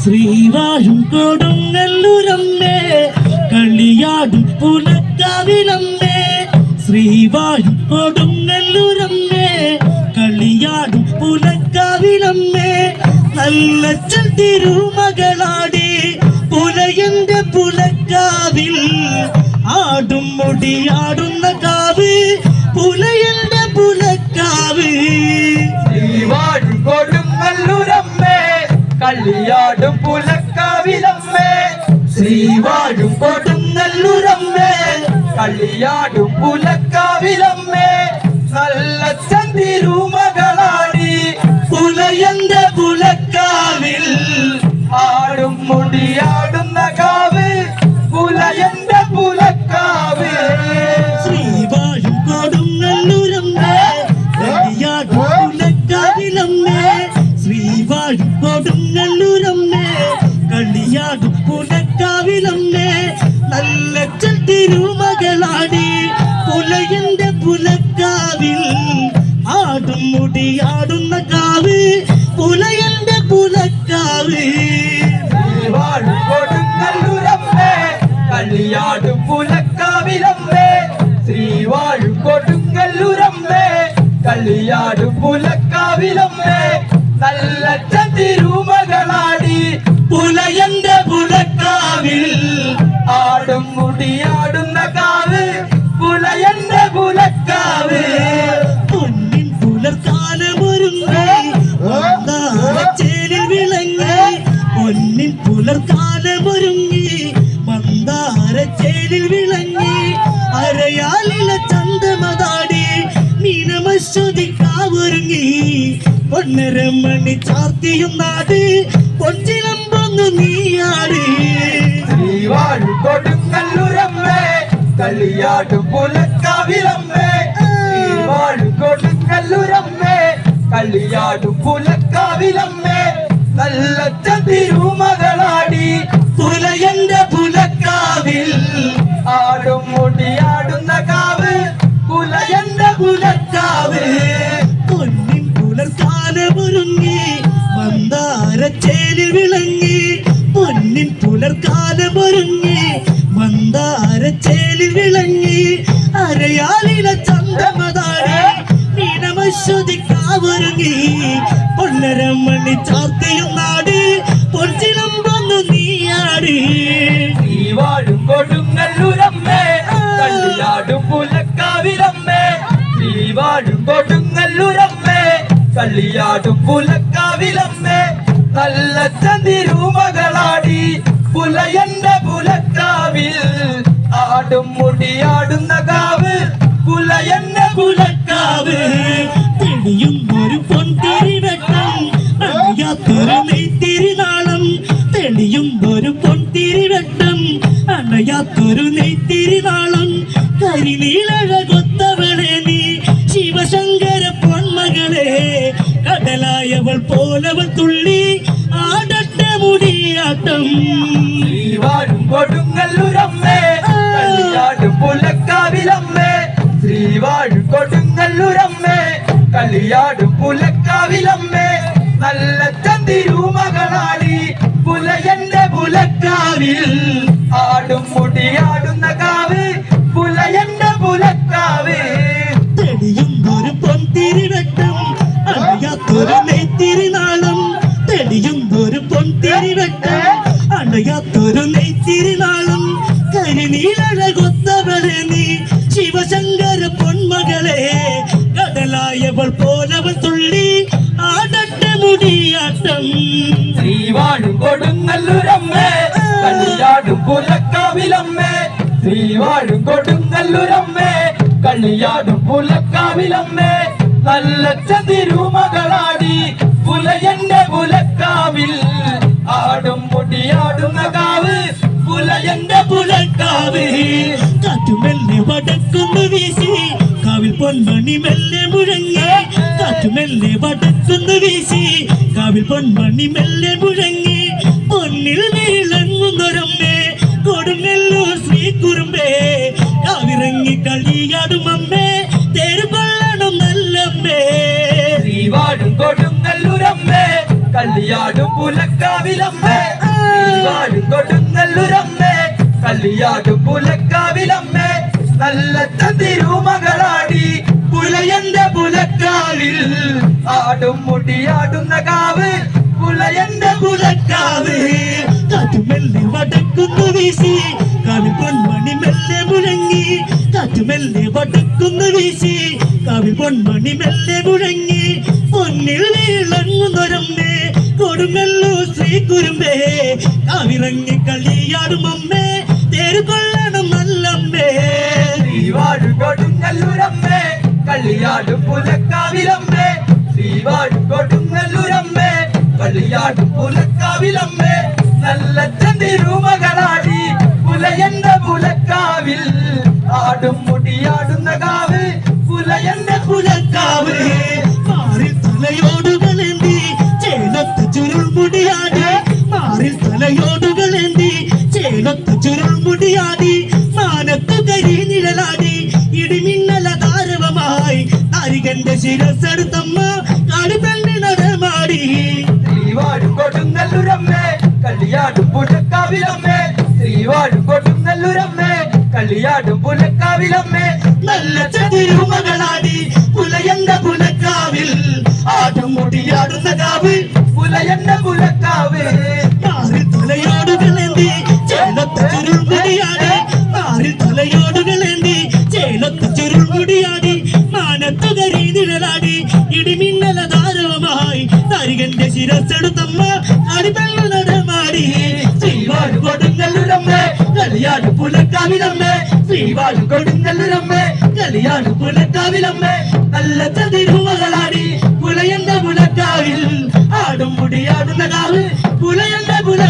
ശ്രീവാഴും കൊടുങ്ങല്ലൂരമ്മേ കളിയാടും പുലക്കാവിലമ്മേ ശ്രീവാഴും കൊടുങ്ങല്ലൂരമ്മേ കളിയാടും പുലക്കാവിലമ്മേ നല്ലച്ഛൻ തിരുമകളാടി പുലയന്റെ പുലക്കാവിൽ ആടും മുടിയാടുന്ന കാവ് പുലയന്റെ പുലക്കാവ് ശ്രീവാഴും കൊടുങ്ങല്ലൂരമ്മേ കളിയാടും പുലക്കാവിലമ്മേ ശ്രീവാഴും കൊടുങ്ങല്ലൂരമ്മേ കളിയാടും പുലക്കാവിലമ്മേ നല്ലച്ഛൻ തിരുമകളാടി പുലയന്റെ പുലക്കാവിൽ ആടും മുടിയാടുന്ന കാവ് പുലയന്റെ പുലക്കാവ് ശ്രീവാഴും കൊടുങ്ങല്ലൂരമ്മേ കളിയാടും പുലക്കാവിലമ്മേ ശ്രീവാഴും കൊടുങ്ങല്ലൂരമ്മേ കളിയാടും പുലക്കാവിലമ്മേ നല്ലച്ഛൻ തിരുമകളാടി പുലയന്റെ പുലക്കാവിൽ ആടും മുടിയാടുന്ന കാവ് പുലയന്റെ പുലക്കാവ് ശ്രീവാഴും കൊടുങ്ങല്ലൂരമ്മേ കളിയാടും പുലക്കാവിലമ്മേ ശ്രീവാഴും കൊടുങ്ങല്ലൂരമ്മേ കളിയാടും പുലക്കാവിലമ്മേ നല്ലച്ഛൻ തിരുമകളാടി പുലയന്റെ പുലക്കാവിൽ ആടും മുടിയാടുന്ന കാവ് പുലയന്റെ പുലക്കാവ് പൊന്നിൻ പുലർക്കാലമൊരുങ്ങി മന്ദാരച്ചേലിൽ വിളങ്ങി പൊന്നിൻ പുലർക്കാലമൊരുങ്ങി മന്ദാരച്ചേലിൽ വിളങ്ങി അരയാലിലെ ചന്തമതാടി മീനമശ്വതിക്കാവൊരുങ്ങി പൊന്നരമണി ചാർത്തിയും നാട് പൊഞ്ചിലമ്പൊന്നു നീയാടി ശ്രീവാഴും കൊടുങ്ങല്ലൂരമ്മേ കളിയാടും പുലക്കാവിലമ്മേ ശ്രീവാഴും കൊടുങ്ങല്ലൂരമ്മേ കളിയാടും പുലക്കാവിലമ്മേ നല്ലച്ഛൻ തിരുമകളാടി പുലയന്റെ പുലക്കാവിൽ ആടും മുടിയാടുന്ന കാവ് പുലയന്റെ പുലക്കാവ് പൊന്നിൻ പുലർക്കാലമൊരുങ്ങി മന്ദാരച്ചേലിൽ വിളങ്ങി പൊന്നിൻ പുലർക്കാലമൊരുങ്ങി മന്ദാരച്ചേലിൽ വിളങ്ങി അരയാലിലെ ചന്തമതാടി മീനമശ്വതിക്കാവൊരുങ്ങി പൊന്നരമണി ചാർത്തിയും നാട് പൊൻചിലമ്പൊന്നു നീയാടി ശ്രീവാഴും കൊടുങ്ങല്ലൂരമ്മേ കളിയാടും പുലക്കാവിലമ്മേ ശ്രീവാഴും കൊടുങ്ങല്ലൂരമ്മേ കളിയാടും പുലക്കാവിലമ്മേ നല്ലച്ഛൻ തിരുമകളാടി പുലയന്റെ പുലക്കാവിൽ ആടും മുടിയാടുന്ന കാവ് പുലയന്റെ പുലക്കാവ് തെളിയും ഒരു പൊൻതിരിവെട്ടം അണയാത്തൊരു നെയ്ത്തിരിനാളം തെളിയും ഒരു പൊൻതിരിവെട്ടം അണയാത്തൊരു നെയ്ത്തിരിനാളം കരിനീലഴകൊത്തവളെ നീ ശിവശങ്കര പൊന്മകളെ കടലായവൾ പോലവൾ തുള്ളി ആടട്ടെ മുടിയാട്ടം ശ്രീവാഴും കൊടുങ്ങല്ലൂരമ്മേ കളിയാടും പുലക്കാവിലമ്മേ ശ്രീവാഴും കൊടുങ്ങല്ലൂരമ്മേ കളിയാടും പുലക്കാവിലമ്മേ നല്ലച്ഛൻ തിരുമകളാടി പുലയന്റെ പുലക്കാവിൽ ആടും മുടിയാടുന്ന കാവ് പുലയന്റെ പുലക്കാവ് തെളിയും ഒരു പൊൻതിരിവെട്ടം അണയാത്തൊരു നെയ്ത്തിരിനാളം തെളിയും ഒരു പൊൻതിരിവെട്ടം അണയാത്തൊരു നെയ്ത്തിരിനാളം കരിനീലഴകൊത്തവളെ നീ ശിവശങ്കര പൊന്മകളെ കടലായവൾ പോലവൾ തുള്ളി ആടട്ടെ മുടിയാട്ടം ശ്രീവാഴും കൊടുങ്ങല്ലൂരമ്മേ കളിയാടും പുലക്കാവിലമ്മേ ശ്രീവാഴും കൊടുങ്ങല്ലൂരമ്മേ കളിയാടും പുലക്കാവിലമ്മേ നല്ലച്ഛൻ തിരുമകളാടി പുലയന്റെ പുലക്കാവിൽ ആടും മുടിയാടുന്ന കാവ് പുലയന്റെ പുലക്കാവ് കാറ്റുമെല്ലെ വടക്കുന്നു വീശി കാവിൽ പൊന്മണി മെല്ലെ മുഴങ്ങി കാറ്റുമെല്ലെ വടക്കുന്നു വീശി കാവിൽ പൊന്മണി മെല്ലെ മുഴങ്ങി പൊന്നിൽ വീളങ്ങുന്നൊരമ്മേ കൊടുങ്ങല്ലൂർ ശ്രീ കുറുമ്പേ കാവിറങ്ങി കളിയാടും അമ്മേ തേരുകൊള്ളണം നല്ലമ്മേ ശ്രീവാഴും കൊടുങ്ങല്ലൂരമ്മേ കളിയാടും പുലക്കാവിലമ്മേ ശ്രീവാഴും കൊടുങ്ങല്ലൂരമ്മേ കളിയാടും പുലക്കാവിലമ്മേ നല്ല തിരുമകളാടി പുലയന്റെ പുലക്കാവിൽ ആടും മുടിയാടുന്ന കാവ് പുലയന്റെ പുലക്കാവ് കാറ്റു മെല്ലെ വടക്കുന്നു വീശി കാവിൽ പൊന്മണി മെല്ലെ മുഴങ്ങി കാറ്റു മെല്ലെ വടക്കുന്നു വീശി കാവിൽ പൊന്മണി മെല്ലെ മുഴങ്ങി പൊന്നിൽ വീളങ്ങുന്നൊരമ്മേ കൊടുങ്ങല്ലൂർ ശ്രീ കുരുമ്പേ കാവിറങ്ങി കളിയാടും അമ്മേ തേരുകൊള്ളണം നല്ലമ്മേ ശ്രീവാഴും കൊടുങ്ങല്ലൂരമ്മേ കളിയാടും പുലക്കാവിലമ്മേ ശ്രീവാഴും കൊടുങ്ങല്ലൂരമ്മേ കളിയാടും പുലക്കാവിലമ്മേ നല്ല തിരുമകളാടി പുലയന്റെ പുലക്കാവിൽ ആടും മുടിയാടുന്ന കാവ് പുലയന്റെ പുലക്കാവ് മാറിൽ തലയോടുകളേന്തി ചേലത്ത് ചുരുൾ മുടിയാടി മാറിൽ തലയോടുകളേന്തി ചേലത്ത് ചുരുൾ മുടിയാടി മാനത്തു കരി നിഴലാടി ഇടിമിന്നല താരവമായി താരികന്റെ ശിരസെടുത്തമ്മ കാടുപെണ്ണി നടമാടി ശ്രീവാഴും കൊടുങ്ങല്ലൂരമ്മേ കളിയാടും പുലക്കാവിലമ്മേ ശ്രീവാഴും കൊടുങ്ങല്ലൂരമ്മേ കളിയാടും പുലക്കാവിലമ്മേ നല്ല തിരുമകളാടി പുലയന്റെ പുലക്കാവിൽ ആട്ടം മുടിയാടുന്ന കാവ് പുലയന്റെ പുലക്കാവ് മാറിൽ തലയോടുകളേന്തി ചേലത്ത് ചുരുൾ മുടിയാടി മാറിൽ തലയോടുകളേന്തി ചേലത്ത് ചുരുൾ മുടിയാടി മാനത്തു കരി നിഴലാടി ഇടിമിന്നല താരവമായി താരികന്റെ ശിരസെടുത്തമ്മ അടിപെണ്ണ നടമാടി ശ്രീവാഴും കൊടുങ്ങല്ലൂരമ്മേ കളിയാടും പുലക്കാവിലമ്മേ ശ്രീവാഴും കൊടുങ്ങല്ലൂരമ്മേ കളിയാടും പുലക്കാവിലമ്മേ നല്ല തിരുമകളാടി പുലയന്റെ പുലക്കാവിൽ ആടും മുടിയാടുന്ന കാവ് പുലയന്റെ പുല